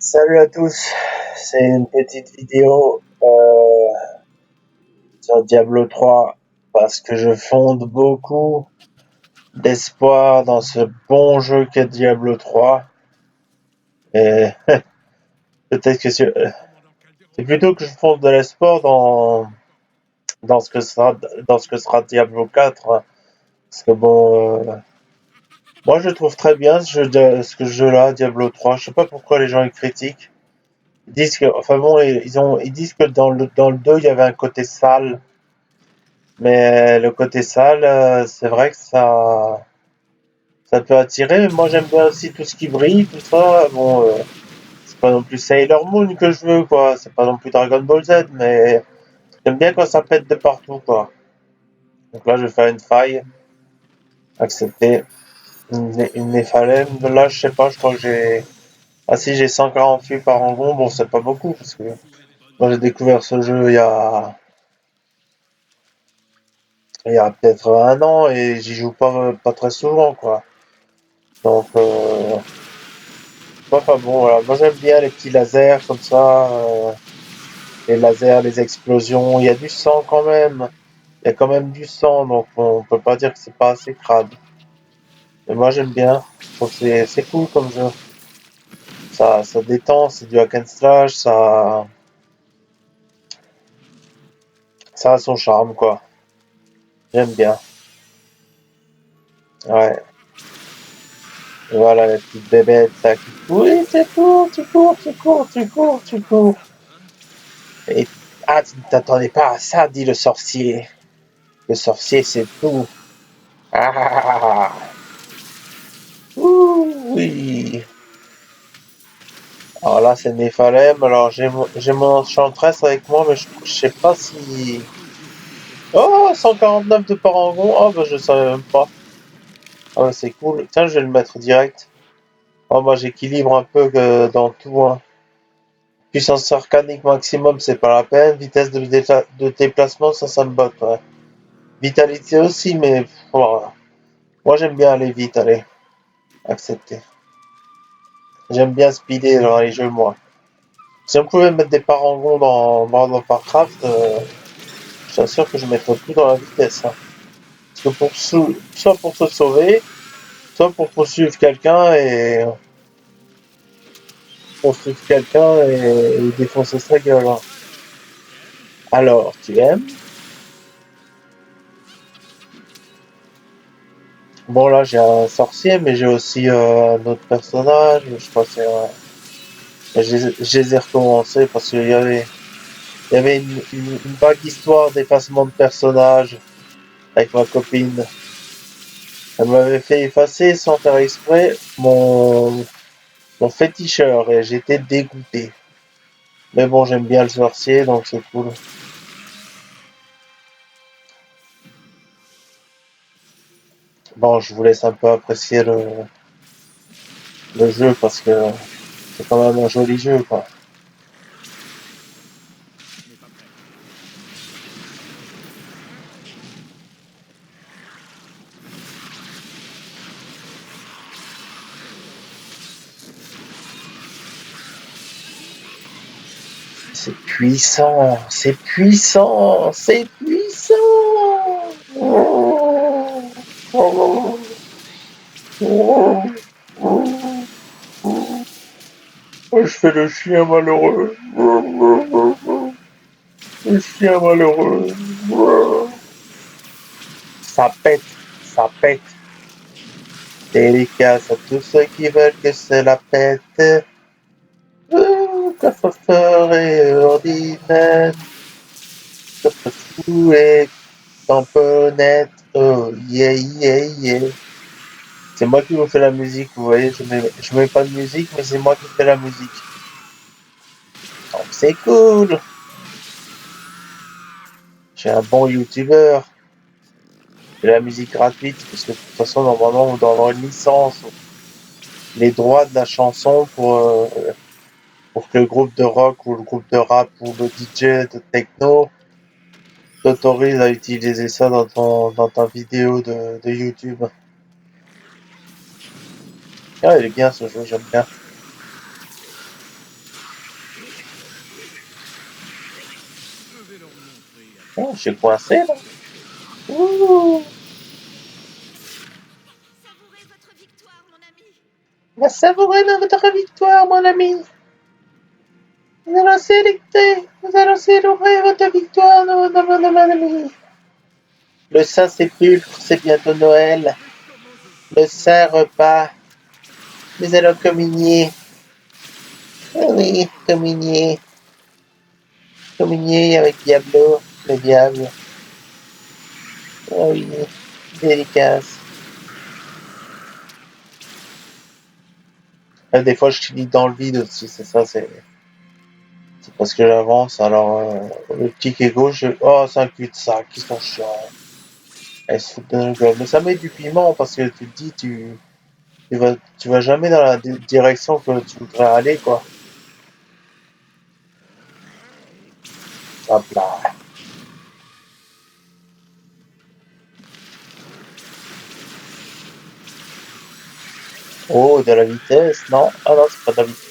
Salut à tous, c'est une petite vidéo sur Diablo 3 parce que je fonde beaucoup d'espoir dans ce bon jeu qu'est Diablo 3 et peut-être que c'est plutôt que je fonde de l'espoir dans ce que sera Diablo 4 hein. Parce que bon, moi je trouve très bien ce jeu-là, Diablo 3. Je sais pas pourquoi les gens le critiquent. Ils disent que, enfin bon, ils disent que dans le 2 il y avait un côté sale. Mais le côté sale, c'est vrai que ça peut attirer. Mais moi, j'aime bien aussi tout ce qui brille, tout ça. Bon, c'est pas non plus Sailor Moon que je veux, quoi. C'est pas non plus Dragon Ball Z, mais j'aime bien quand ça pète de partout, quoi. Donc là, je vais faire une faille, accepter une Néphalem. Là, je sais pas, je crois que j'ai... Ah si, j'ai 148 par engon. Bon, c'est pas beaucoup, parce que moi, j'ai découvert ce jeu il y a peut-être un an, et j'y joue pas très souvent, quoi. Donc, enfin bon, voilà. Moi j'aime bien les petits lasers comme ça, les lasers, les explosions. Il y a du sang quand même. Il y a quand même du sang, donc on peut pas dire que c'est pas assez crade. Mais moi j'aime bien. Je trouve que c'est cool comme jeu. Ça détend, c'est du hack and slash, ça a son charme quoi. J'aime bien. Ouais. Et voilà les petites bébêtes là qui courent. Oui, tu cours, tu cours, tu cours, tu cours, tu cours. Et ah, tu ne t'attendais pas à ça, dit le sorcier. Le sorcier c'est tout. Ah, ah, ah, ah. Ouh, oui. Alors là, c'est Néphalem. Alors, j'ai mon enchantress avec moi, mais je sais pas si... Oh, 149 de parangon. Oh, bah, je savais même pas. Ah, bah, c'est cool. Tiens, je vais le mettre direct. Oh, moi, j'équilibre un peu dans tout, hein. Puissance arcanique maximum, c'est pas la peine. Vitesse de déplacement, ça me botte, ouais. Vitalité aussi, mais... Voilà. Moi, j'aime bien aller vite, allez. Accepter. J'aime bien speeder dans les jeux, moi. Si on pouvait mettre des parangons dans World of Warcraft, je t'assure que je mettrais tout dans la vitesse, hein. Parce que soit pour se sauver, soit pour poursuivre quelqu'un et défoncer sa gueule, hein. Alors, tu aimes? Bon, là, j'ai un sorcier, mais j'ai aussi un autre personnage. Je crois que c'est je les ai recommencés parce qu'il y avait une vague histoire d'effacement de personnages avec ma copine. Elle m'avait fait effacer sans faire exprès mon féticheur et j'étais dégoûté. Mais bon, j'aime bien le sorcier, donc c'est cool. Bon, je vous laisse un peu apprécier le jeu parce que c'est quand même un joli jeu, quoi. C'est puissant, c'est puissant, c'est puissant. Je fais le chien malheureux. Le chien malheureux. Ça pète, ça pète. Dédicace à tous ceux qui veulent que cela pète. Coffre-fort et ordinaire. Coffre-fou et tamponnette. Oh yeah yeah yeah. C'est moi qui vous fais la musique, vous voyez, je mets pas de musique, mais c'est moi qui fais la musique. Donc c'est cool. J'ai un bon youtubeur. De la musique gratuite, parce que de toute façon, normalement, on doit avoir une licence, les droits de la chanson pour que le groupe de rock ou le groupe de rap ou le DJ de techno t'autorise à utiliser ça dans ta vidéo de YouTube. Ah, il est bien ce jeu, j'aime bien. suis coincé là. Ouh. Savourez votre victoire, mon ami. Va savourer notre victoire, mon ami. Nous allons célébrer votre victoire, mon ami. Le Saint-Sépulcre, c'est bientôt Noël. Le Saint-Repas, nous allons communier. Ah oui, communier. Communier avec Diablo, le diable. Ah oui, dédicace. Des fois, je clique dans le vide aussi, c'est ça, c'est parce que j'avance, alors le petit qui est gauche, oh, c'est un cul-de-sac, ils sont chiants. Elles se foutent de notre gueule. Mais ça met du piment parce que tu te dis, tu vas jamais dans la direction que tu voudrais aller, quoi. Hop là. Oh, de la vitesse, non? Ah non, c'est pas de la vitesse.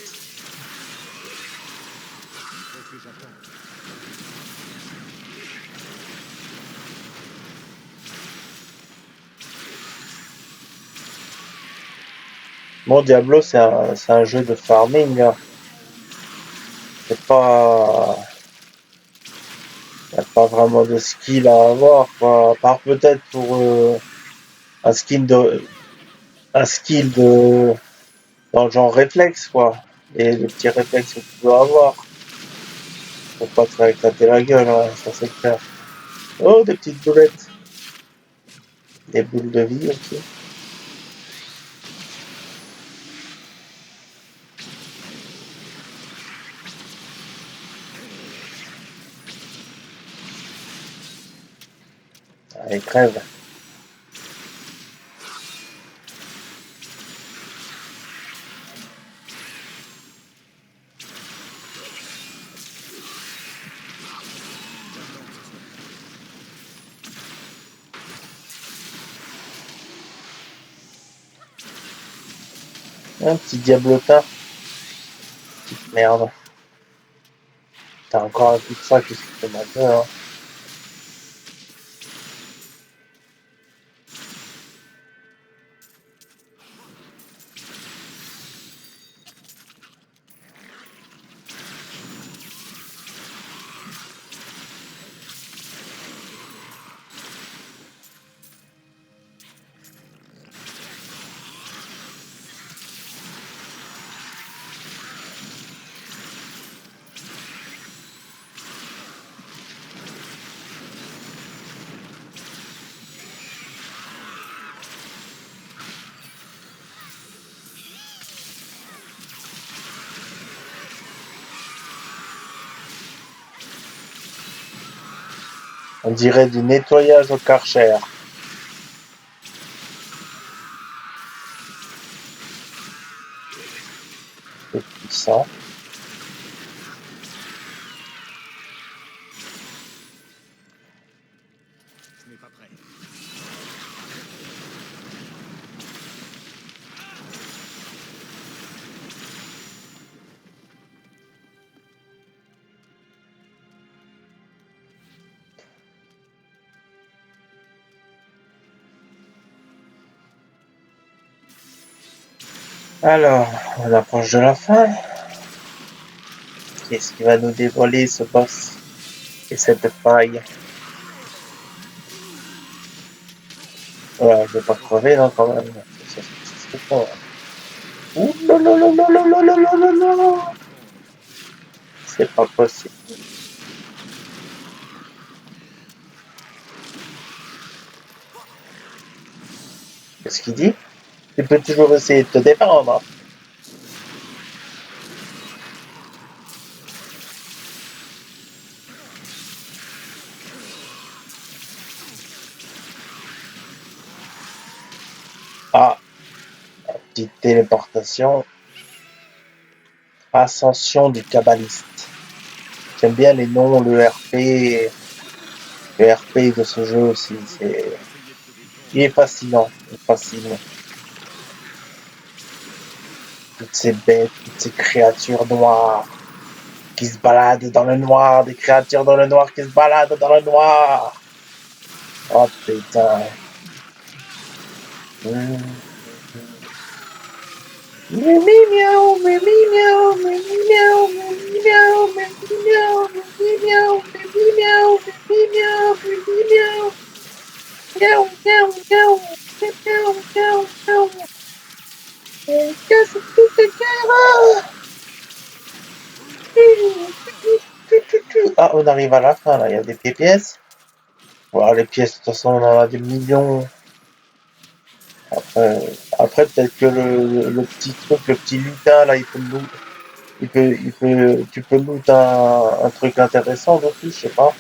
Bon, Diablo, c'est un jeu de farming, hein. C'est pas, y a pas vraiment de skill à avoir, quoi. À part peut-être pour un skill de, un skill de, dans le genre réflexe, quoi. Et les petits réflexes que tu dois avoir pour pas te faire éclater la gueule, ouais, ça c'est clair. Oh, des petites boulettes. Des boules de vie aussi. Allez, crève. Un petit diablotin. Petite merde. T'as encore un coup de ça qui se fait maintenant, hein. On dirait du nettoyage au Karcher. C'est puissant. Je n'ai pas prêt. Alors, on approche de la fin. Qu'est-ce qui va nous dévoiler ce boss et cette faille? Voilà, je vais pas crever là quand même. Ça serait pas. Ouh là là là là là là là là là là. C'est pas possible. Qu'est-ce qu'il dit? Tu peux toujours essayer de te défendre. Ah, petite téléportation. Ascension du kabbaliste. J'aime bien les noms, le RP de ce jeu aussi. Il est fascinant, il fascine. Toutes ces bêtes, toutes ces créatures noires qui se baladent dans le noir, des créatures dans le noir qui se baladent dans le noir. Oh putain. Mimi miaou, mimi miaou, mimi miaou, mimi miaou, mimi miaou, mimi miaou, mimi miaou, mimi miaou, mimi miaou. Miaou, miaou, miaou, miaou, miaou, miaou. Casse tout tes cœurs. Ah, on arrive à la fin là, il y a des pièces. Voilà, les pièces, de toute façon, on en a des millions. Après peut-être que le petit truc, le petit lutin là, il peut nous, tu peux loot un truc intéressant dessus, je sais pas.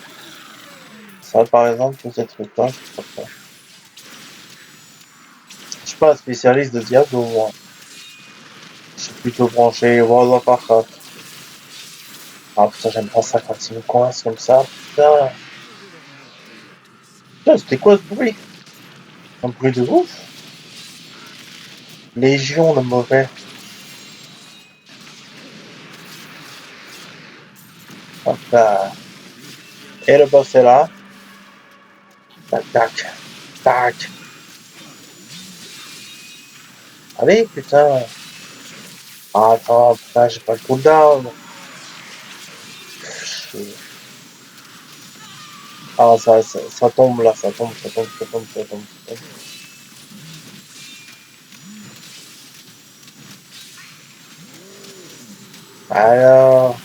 Ça, par exemple, tous ces trucs-là, je sais pas. Je suis pas un spécialiste de Diablo, moi. Je suis plutôt branché World of Warcraft. Ah putain, j'aime pas ça quand il me coince comme ça, putain. Putain, c'était quoi ce bruit? Un bruit de ouf? Légion, le mauvais. Hop là. Et le boss est là. Tac, tac, tac. Allez, putain. Ah, attends, putain, j'ai pas le cooldown. Ah, ça tombe là, ça tombe, ça tombe, ça tombe, ça tombe, ça tombe. Alors,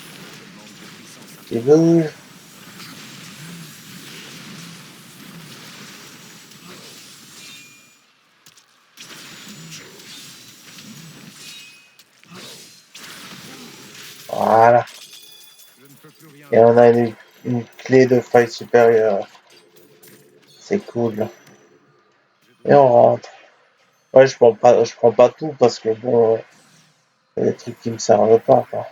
tu bouges. Voilà. Et on a une clé de faille supérieure. C'est cool. Et on rentre. Ouais, je prends pas tout parce que bon, il y a des trucs qui me servent pas, quoi.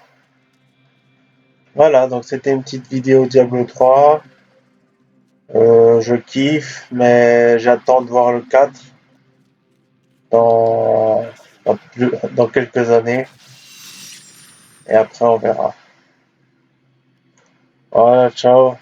Voilà, donc c'était une petite vidéo Diablo 3. Je kiffe, mais j'attends de voir le 4 dans, dans quelques années. Et après, on verra. Voilà, ciao.